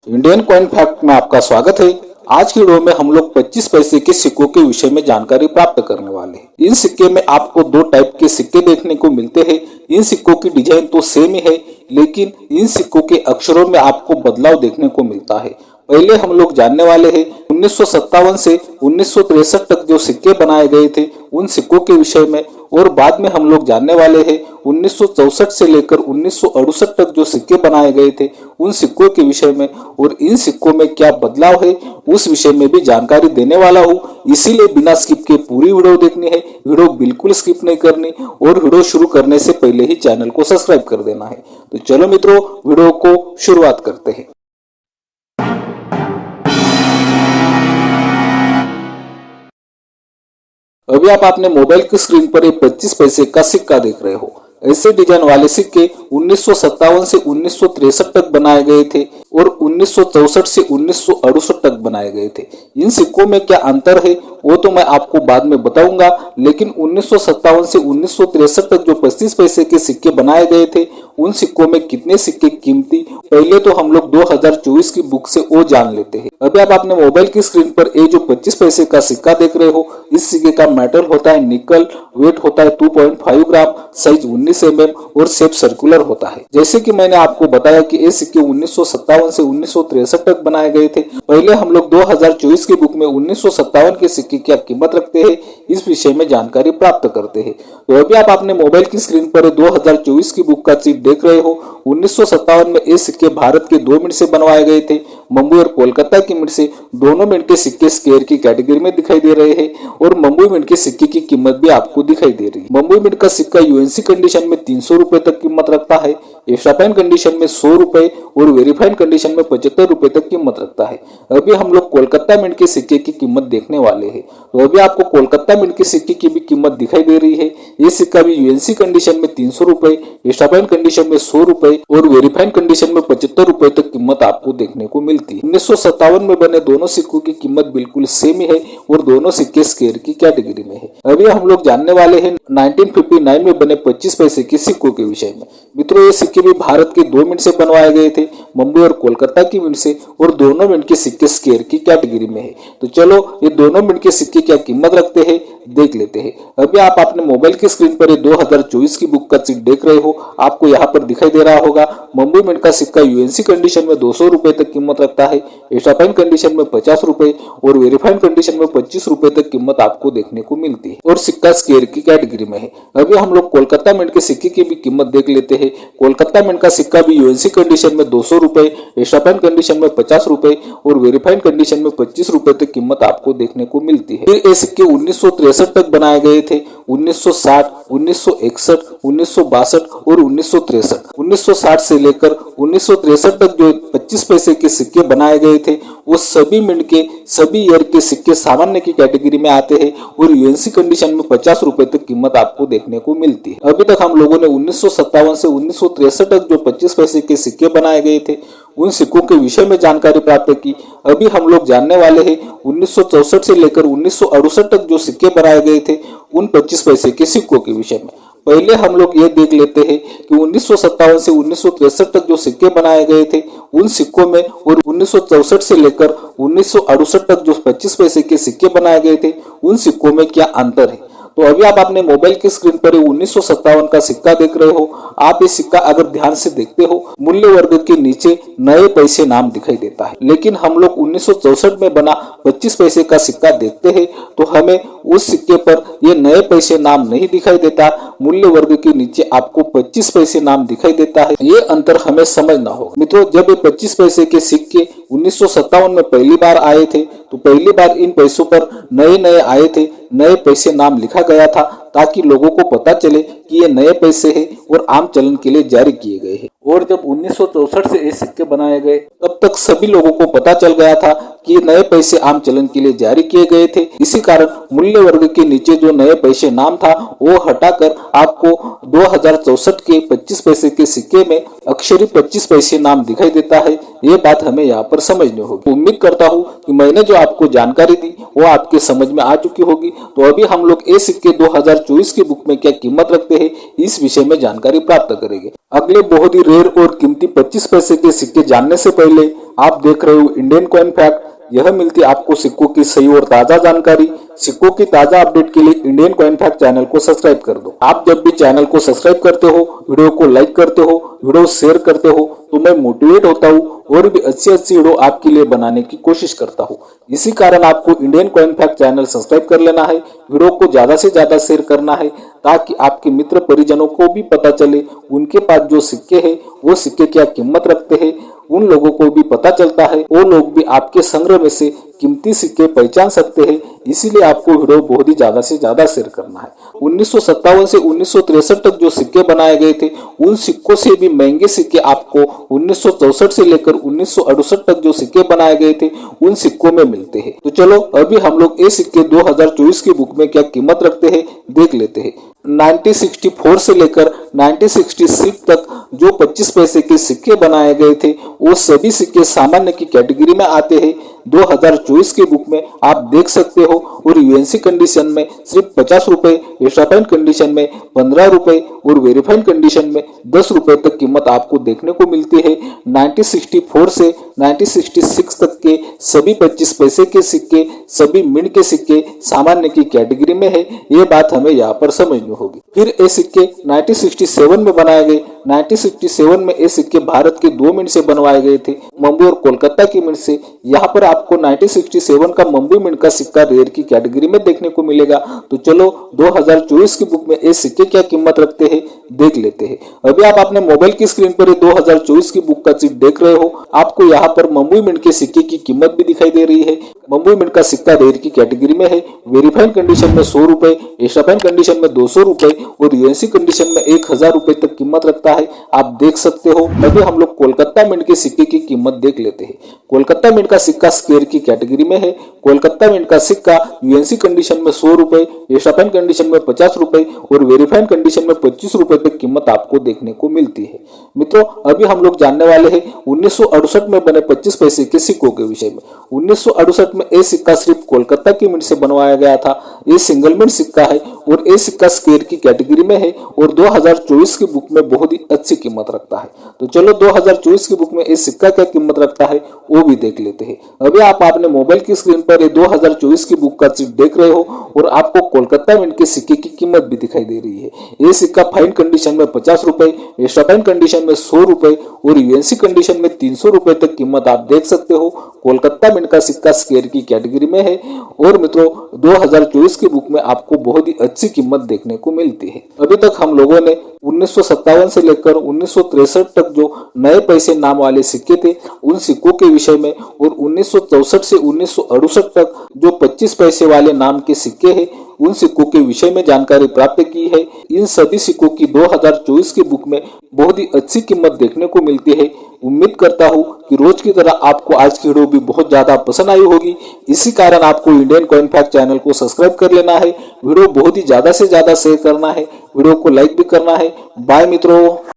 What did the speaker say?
Indian coin fact में आपका स्वागत है। आज की वीडियो में हम लोग 25 पैसे के सिक्कों के विषय में जानकारी प्राप्त करने वाले हैं। इन सिक्के में आपको दो टाइप के सिक्के देखने को मिलते हैं। इन सिक्कों की डिजाइन तो सेम ही है, लेकिन इन सिक्कों के अक्षरों में आपको बदलाव देखने को मिलता है। पहले हम लोग जानने वाले हैं 1957 से 1963 तक जो सिक्के बनाए गए थे उन सिक्कों के विषय में, और बाद में हम लोग जानने वाले हैं 1964 से लेकर 1968 तक जो सिक्के बनाए गए थे उन सिक्कों के विषय में, और इन सिक्कों में क्या बदलाव है उस विषय में भी जानकारी देने वाला हूँ। इसीलिए बिना स्किप के पूरी वीडियो देखनी है, वीडियो बिल्कुल स्किप नहीं करनी, और वीडियो शुरू करने से पहले ही चैनल को सब्सक्राइब कर देना है। तो चलो मित्रों, वीडियो को शुरुआत करते हैं। अभी आप अपने मोबाइल की स्क्रीन पर एक 25 पैसे का सिक्का देख रहे हो। ऐसे डिजाइन वाले सिक्के 1957 से 1963 तक बनाए गए थे और 1964 से 1968 तक बनाए गए थे। इन सिक्कों में क्या अंतर है वो तो मैं आपको बाद में बताऊंगा, लेकिन 1957 से 1963 तक जो 25 पैसे के सिक्के बनाए गए थे उन सिक्कों में कितने सिक्के कीमती, पहले तो हम लोग 2024 की बुक से वो जान लेते हैं। अभी आप अपने मोबाइल की स्क्रीन पर ये जो 25 पैसे का सिक्का देख रहे हो, इस सिक्के का मेटल होता है निकल, वेट होता है 2.5 ग्राम, साइज 19 mm और शेप सर्कुलर होता है। जैसे कि मैंने आपको बताया कि ये सिक्के 1957 से 1963 तक बनाए गए थे। पहले हम लोग 2024 की बुक में 1957 के सिक्के क्या कीमत रखते हैं इस विषय में जानकारी प्राप्त करते हैं। तो अभी आप अपने मोबाइल की स्क्रीन पर 2024 की बुक का सीट देख रहे हो। 1957 में ये सिक्के भारत के 2 मिनट से बनवाए गए थे। मुंबई और कोलकाता की मिनट से दोनों मिनट के सिक्के स्क्वायर की कैटेगरी में दिखाई दे रहे हैं, और मुंबई मिनट के सिक्के की कीमत भी आपको दिखाई दे रही है। मुंबई मिनट का सिक्का यूएनसी कंडीशन में 300 रुपए तक कीमत रखता है, एक्स्ट्रा फाइन कंडीशन में 100 रुपए और वेरीफाइड कंडीशन में 75 रुपए तक कीमत रखता है। अभी हम लोग कोलकाता मिनट के सिक्के की कीमत देखने वाले हैं। तो अभी आपको कोलकाता मिनट के सिक्के की भी कीमत दिखाई दे रही है। ये सिक्का भी यूएनसी कंडीशन में 300 रुपए, एक्स्ट्रा फाइन कंडीशन में 100 रुपए और वेरीफाइड कंडीशन में 75 रुपए तक कीमत आपको देखने को मिलती है। 1957 में बने दोनों सिक्कों की कीमत बिल्कुल सेम ही है और दोनों सिक्के स्क्वायर की कैटेगरी में है। अभी हम लोग जानने वाले हैं 1959 में बने 25 पैसे के सिक्कों के विषय में। मित्रों, ये सिक्के भी भारत के 2 मिनट से बनवाए गए थे, मुंबई और कोलकाता की मिनट से, और दोनों मिनट के सिक्के स्क्वायर की कैटेगरी में है। तो चलो ये दोनों मिनट के सिक्के क्या कीमत रखते हैं देख लेते हैं। अभी आप अपने मोबाइल की स्क्रीन पर 2024 की बुक का सीट देख रहे हो। आपको यहाँ पर दिखाई दे रहा होगा मुंबई मिनट का सिक्का यूएनसी कंडीशन में 200 रुपए तक कीमत रखता है, एक्स्ट्रा फाइन कंडीशन में 50 रुपए और वेरीफाइड कंडीशन में 25 रुपए तक कीमत आपको देखने को मिलती है, और सिक्का स्क्वायर की कैटेगरी में है। अभी हम लोग कोलकाता मिनट के सिक्के की भी कीमत देख लेते हैं। कोलकाता मिनट का सिक्का भी यूएनसी कंडीशन में 200 रुपए, एक्स्ट्रा फाइन कंडीशन में 50 रुपए और वेरीफाइड कंडीशन में 25 रुपए तक कीमत आपको देखने को मिलती है। फिर ये सिक्के 1963 तक बनाए गए थे। 1960, 1961, 1962 और 1963। 1960 से लेकर 1963 तक जो 25 पैसे के सिक्के बनाए गए थे वो सभी मिनट के सभी ईयर के सिक्के सामान्य की कैटेगरी में आते हैं, और यूएनसी कंडीशन में 50 रुपए तक कीमत आपको देखने को मिलती है। अभी तक हम लोगों ने 1957 से 1963 तक जो 25 पैसे के सिक्के बनाए गए थे उन सिक्कों के विषय में जानकारी प्राप्त की। अभी हम लोग जानने वाले हैं 1964 से लेकर 1968 तक जो सिक्के बनाए गए थे उन 25 पैसे के सिक्कों के विषय में। पहले हम लोग ये देख लेते हैं कि 1957 से 1963 तक जो सिक्के बनाए गए थे उन सिक्कों में, और 1964 से लेकर 1968 तक जो 25 पैसे के सिक्के बनाए गए थे उन सिक्कों में क्या अंतर है। तो अभी आप अपने मोबाइल की स्क्रीन पर 1957 का सिक्का देख रहे हो। आप ये सिक्का अगर ध्यान से देखते हो, मूल्य वर्ग के नीचे नए पैसे नाम दिखाई देता है, लेकिन हम लोग 1964 में बना 25 पैसे का सिक्का देखते हैं तो हमें उस सिक्के पर ये नए पैसे नाम नहीं दिखाई देता। मूल्य वर्ग के नीचे आपको 25 पैसे नाम दिखाई देता है। ये अंतर हमें समझना होगा। मित्रों, जब ये 25 पैसे के सिक्के 1957 में पहली बार आए थे तो पहली बार इन पैसों पर नए नए आए थे, नए पैसे नाम लिखा गया था ताकि लोगों को पता चले कि ये नए पैसे हैं और आम चलन के लिए जारी किए गए हैं। और जब 1964 से ये सिक्के बनाए गए तब तक सभी लोगों को पता चल गया था कि ये नए पैसे आम चलन के लिए जारी किए गए थे। इसी कारण मूल्य वर्ग के नीचे जो नए पैसे नाम था वो हटाकर आपको 2064 के 25 पैसे के सिक्के में अक्षरी 25 पैसे नाम दिखाई देता है। ये बात हमें यहाँ पर समझनी होगी। उम्मीद करता हूँ कि मैंने जो आपको जानकारी दी वो आपके समझ में आ चुकी होगी। तो अभी हम लोग ये सिक्के 2024 की बुक में क्या कीमत रखते हैं, इस विषय में जानकारी प्राप्त करेंगे। अगले बहुत ही रेयर और कीमती 25 पैसे के सिक्के जानने से पहले आप देख रहे हो इंडियन कॉइन फैक्ट। यह मिलती है आपको सिक्कों की सही और ताजा जानकारी। सिक्कों की ताजा अपडेट के लिए इंडियन कॉइन फैक्ट चैनल को सब्सक्राइब कर दो। आप जब भी चैनल को सब्सक्राइब करते हो, वीडियो को लाइक करते हो, वीडियो शेयर करते हो, तो मैं मोटिवेट होता हूँ और भी अच्छी वीडियो आपके लिए बनाने की कोशिश करता हूँ। इसी कारण आपको Indian coin fact channel subscribe कर लेना है, वीडियो को ज्यादा से ज्यादा शेयर करना है, ताकि आपके मित्र परिजनों को भी पता चले उनके पास जो सिक्के हैं वो सिक्के क्या कीमत रखते हैं। उन लोगों को भी पता चलता है, वो लोग भी आपके संग्रह में से कीमती सिक्के पहचान सकते हैं। इसीलिए आपको वीडियो बहुत ही ज्यादा से ज्यादा शेयर करना है। 1957 से 1963 तक जो सिक्के बनाए गए थे, उन सिक्कों से भी महंगे सिक्के आपको 1964 से लेकर 1968 तक जो सिक्के बनाए गए थे उन सिक्कों में मिलते हैं। तो चलो अभी हम लोग ये सिक्के 2024 की बुक में क्या कीमत रखते हैं देख लेते हैं। 1964 से लेकर 1966 तक जो 25 पैसे के सिक्के बनाए गए थे वो सभी सिक्के सामान्य की कैटेगरी में आते हैं। 2024 की बुक में आप देख सकते हो, और यूएनसी कंडीशन में सिर्फ 50 रुपए, एक्स्ट्रा फाइन कंडीशन में 15 रुपए और वेरीफाइड कंडीशन में 10 रुपए तक कीमत आपको देखने को मिलती है। 1964 से 1966 तक के सभी 25 पैसे के सिक्के, सभी मिंट के सिक्के सामान्य की कैटेगरी में है, ये बात हमें यहाँ पर समझनी होगी। फिर ये सिक्के 1967 में बनाए गए। 1967 में ये सिक्के भारत के 2 मिंट से बनवाए गए थे, मुंबई और कोलकाता की मिंट से। यहाँ पर आपको 1967 का मुंबई मिंट का सिक्का रेयर की कैटेगरी में देखने को मिलेगा। तो चलो 2024 की बुक में ये सिक्के क्या कीमत रखते हैं देख लेते हैं। अभी आप अपने मोबाइल की स्क्रीन पर 2024 की बुक का चिट देख रहे हो। आपको यहाँ पर मुंबई मिंट के सिक्के की कीमत भी दिखाई दे रही है। मुंबई मिंट का सिक्का रेयर की कैटेगरी में है। वेरीफाइड कंडीशन में 100 रुपए, एक्स्ट्रा फाइन कंडीशन में 200 रुपए और यूएनसी कंडीशन में 1000 रुपए तक कीमत रखता है, आप देख सकते हो। अभी हम लोग कोलकाता मिंट के सिक्के की कीमत देख लेते हैं। कोलकाता मिंट का सिक्का स्क्वायर की कैटेगरी में है। कोलकाता मिंट का सिक्का यूएनसी कंडीशन में 100 रुपए, एक्स्ट्रा फाइन कंडीशन में 50 रुपए और वेरीफाइड कंडीशन में 25 रुपए तक कीमत आपको देखने को मिलती है। मित्रों, अभी हम लोग जानने वाले हैं 1968 में बने 25 पैसे के सिक्कों के विषय में। 1968 में ये सिक्का सिर्फ कोलकाता की मिंट से बनवाया गया था। ये सिंगल मिंट सिक्का है और ये सिक्का स्क्वायर की कैटेगरी में है और 2024 की बुक में बहुत ही अच्छी कीमत रखता है। तो चलो 2024 की बुक में ये सिक्का क्या कीमत रखता है वो भी देख लेते हैं। अभी आप अपने मोबाइल की स्क्रीन पर ये 2024 की बुक का चिट देख रहे हो और आपको कोलकाता मिंट के सिक्के की कीमत भी दिखाई दे रही है। ये सिक्का फाइन कंडीशन में 50 रुपए, एक्स्ट्रा फाइन कंडीशन में 100 रुपए और यूएनसी कंडीशन में 300 रुपए तक कीमत आप देख सकते हो। कोलकाता मिंट का सिक्का स्क्वायर की कैटेगरी में है और मित्रों 2024 की बुक में आपको बहुत ही अच्छी कीमत देखने को मिलती है। अभी तक हम लोगों ने 1957 से लेकर 1963 तक जो नए पैसे नाम वाले सिक्के थे उन सिक्कों के विषय में और 1964 से 1968 तक जो 25 पैसे वाले नाम के सिक्के हैं उन सिक्कों के विषय में जानकारी प्राप्त की है। इन सभी सिक्कों की 2024 की बुक में बहुत ही अच्छी कीमत देखने को मिलती है। उम्मीद करता हूँ कि रोज की तरह आपको आज की वीडियो भी बहुत ज्यादा पसंद आई होगी। इसी कारण आपको इंडियन कॉइन फैक्ट चैनल को सब्सक्राइब कर लेना है, वीडियो बहुत ही ज्यादा से ज्यादा शेयर करना है, वीडियो को लाइक भी करना है। बाय मित्रों।